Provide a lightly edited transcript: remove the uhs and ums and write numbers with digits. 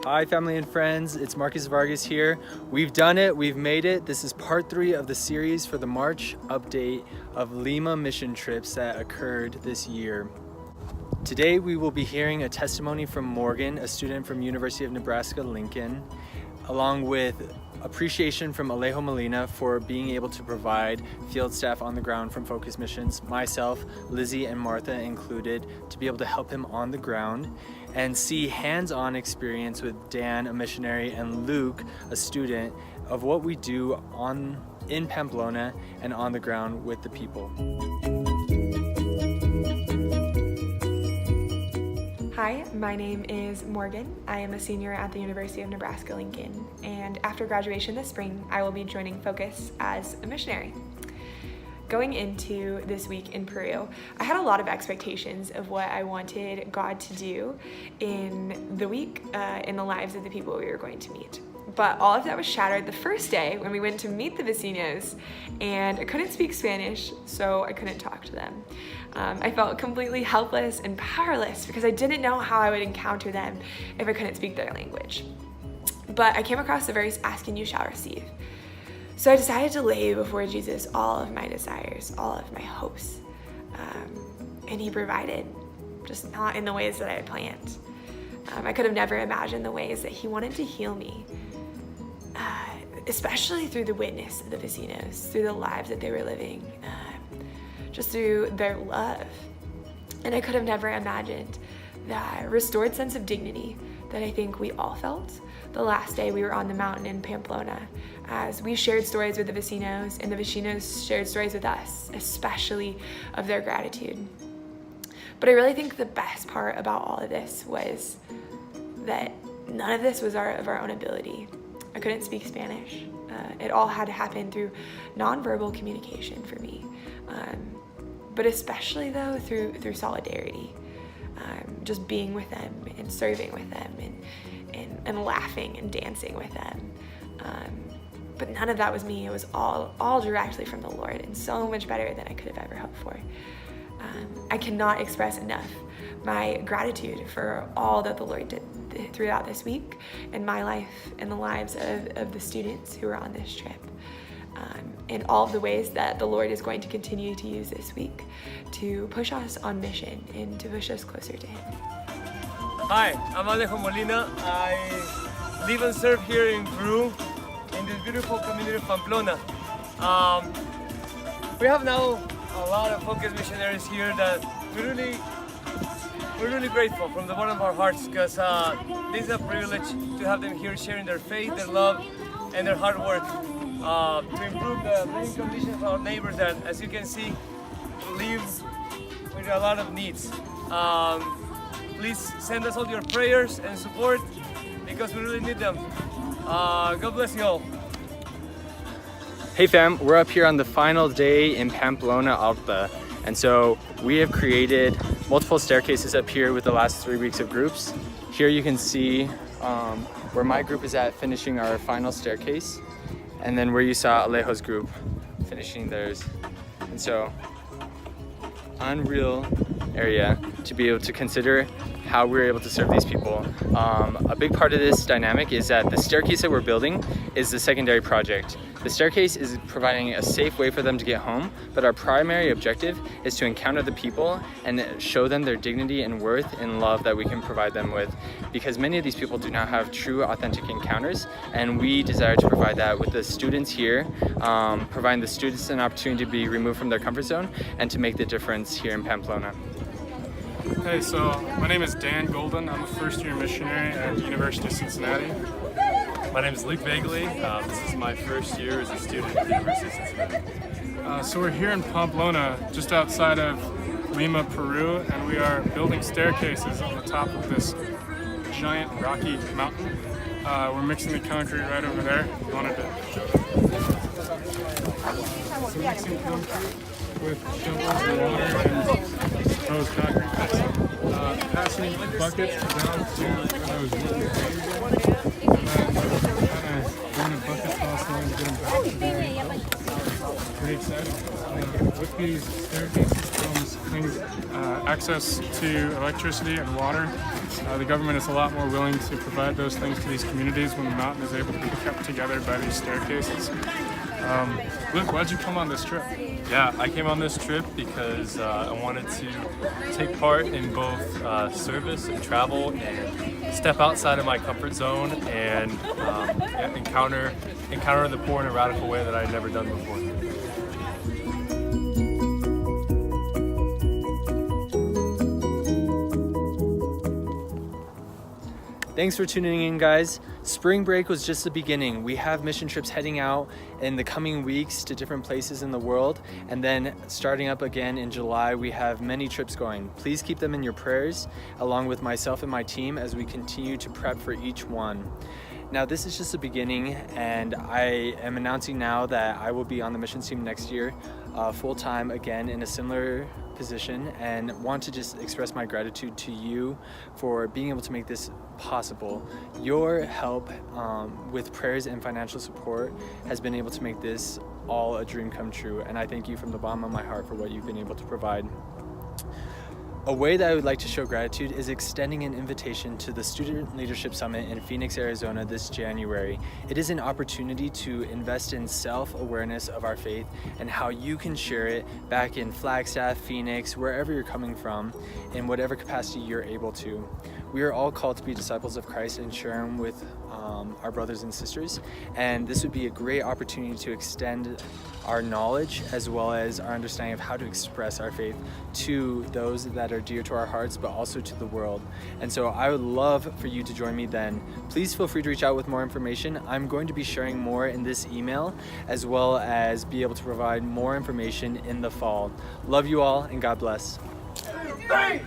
Hi family and friends, it's Marcus Vargas here. We've done it, we've made it. This is part 3 of the series for the March update of Lima mission trips that occurred this year. Today we will be hearing a testimony from Morgan, a student from University of Nebraska-Lincoln, along with appreciation from Alejo Molina for being able to provide field staff on the ground from Focus Missions, myself, Lizzie, and Martha included, to be able to help him on the ground, and see hands-on experience with Dan, a missionary, and Luke, a student, of what we do in Pamplona and on the ground with the people. Hi, my name is Morgan. I am a senior at the University of Nebraska-Lincoln, and after graduation this spring, I will be joining Focus as a missionary. Going into this week in Peru, I had a lot of expectations of what I wanted God to do in the week, in the lives of the people we were going to meet. But all of that was shattered the first day when we went to meet the vecinos, and I couldn't speak Spanish, so I couldn't talk to them. I felt completely helpless and powerless because I didn't know how I would encounter them if I couldn't speak their language. But I came across the verse, "Ask and you shall receive." So I decided to lay before Jesus all of my desires, all of my hopes. And he provided, just not in the ways that I had planned. I could have never imagined the ways that he wanted to heal me, especially through the witness of the vecinos, through the lives that they were living, just through their love. And I could have never imagined that restored sense of dignity that I think we all felt the last day we were on the mountain in Pamplona, as we shared stories with the vecinos, and the vecinos shared stories with us, especially of their gratitude. But I really think the best part about all of this was that none of this was of our own ability. I couldn't speak Spanish. It all had to happen through nonverbal communication for me. But especially though through solidarity, just being with them and serving with them and laughing and dancing with them. But none of that was me. It was all directly from the Lord, and so much better than I could have ever hoped for. I cannot express enough my gratitude for all that the Lord did throughout this week in my life and the lives of the students who were on this trip. And all of the ways that the Lord is going to continue to use this week to push us on mission and to push us closer to Him. Hi, I'm Alejo Molina. I live and serve here in Peru, in this beautiful community of Pamplona. We have now a lot of Focus missionaries here that we're really grateful from the bottom of our hearts, because this is a privilege to have them here sharing their faith, their love, and their hard work to improve the living conditions of our neighbors that, as you can see, live with a lot of needs. Please send us all your prayers and support, because we really need them. God bless you all. Hey fam, we're up here on the final day in Pamplona Alta, and so we have created multiple staircases up here with the last 3 weeks of groups. Here you can see where my group is at, finishing our final staircase, and then where you saw Alejo's group finishing theirs. And so, unreal area to be able to consider how we're able to serve these people. A big part of this dynamic is that the staircase that we're building is the secondary project. The staircase is providing a safe way for them to get home, but our primary objective is to encounter the people and show them their dignity and worth and love that we can provide them with, because many of these people do not have true, authentic encounters, and we desire to provide that with the students here, providing the students an opportunity to be removed from their comfort zone and to make the difference here in Pamplona. Hey, so my name is Dan Golden. I'm a first-year missionary at the University of Cincinnati. My name is Luke Bagley. This is my first year as a student at the University of Cincinnati. So we're here in Pamplona, just outside of Lima, Peru, and we are building staircases on the top of this giant rocky mountain. We're mixing the concrete right over there. We wanted to show you. So mixing concrete with shovels and water and exposed concrete. Passing buckets down to those little caves, and then doing a bucket toss and get them back to there. Pretty exciting. With these staircases comes things, access to electricity and water. The government is a lot more willing to provide those things to these communities when the mountain is able to be kept together by these staircases. Luke, why'd you come on this trip? Yeah, I came on this trip because I wanted to take part in both service and travel and step outside of my comfort zone and encounter the poor in a radical way that I had never done before. Thanks for tuning in, guys. Spring break was just the beginning. We have mission trips heading out in the coming weeks to different places in the world, and then starting up again in July, we have many trips going. Please keep them in your prayers, along with myself and my team, as we continue to prep for each one. Now, this is just the beginning, and I am announcing now that I will be on the missions team next year, full-time again in a similar position, and want to just express my gratitude to you for being able to make this possible. Your help with prayers and financial support has been able to make this all a dream come true, and I thank you from the bottom of my heart for what you've been able to provide. A way that I would like to show gratitude is extending an invitation to the Student Leadership Summit in Phoenix, Arizona this January. It is an opportunity to invest in self-awareness of our faith and how you can share it back in Flagstaff, Phoenix, wherever you're coming from, in whatever capacity you're able to. We are all called to be disciples of Christ and share Him with our brothers and sisters, and this would be a great opportunity to extend our knowledge as well as our understanding of how to express our faith to those that are dear to our hearts, but also to the world. And so I would love for you to join me then. Please feel free to reach out with more information. I'm going to be sharing more in this email, as well as be able to provide more information in the fall. Love you all, and God bless. 2, 3.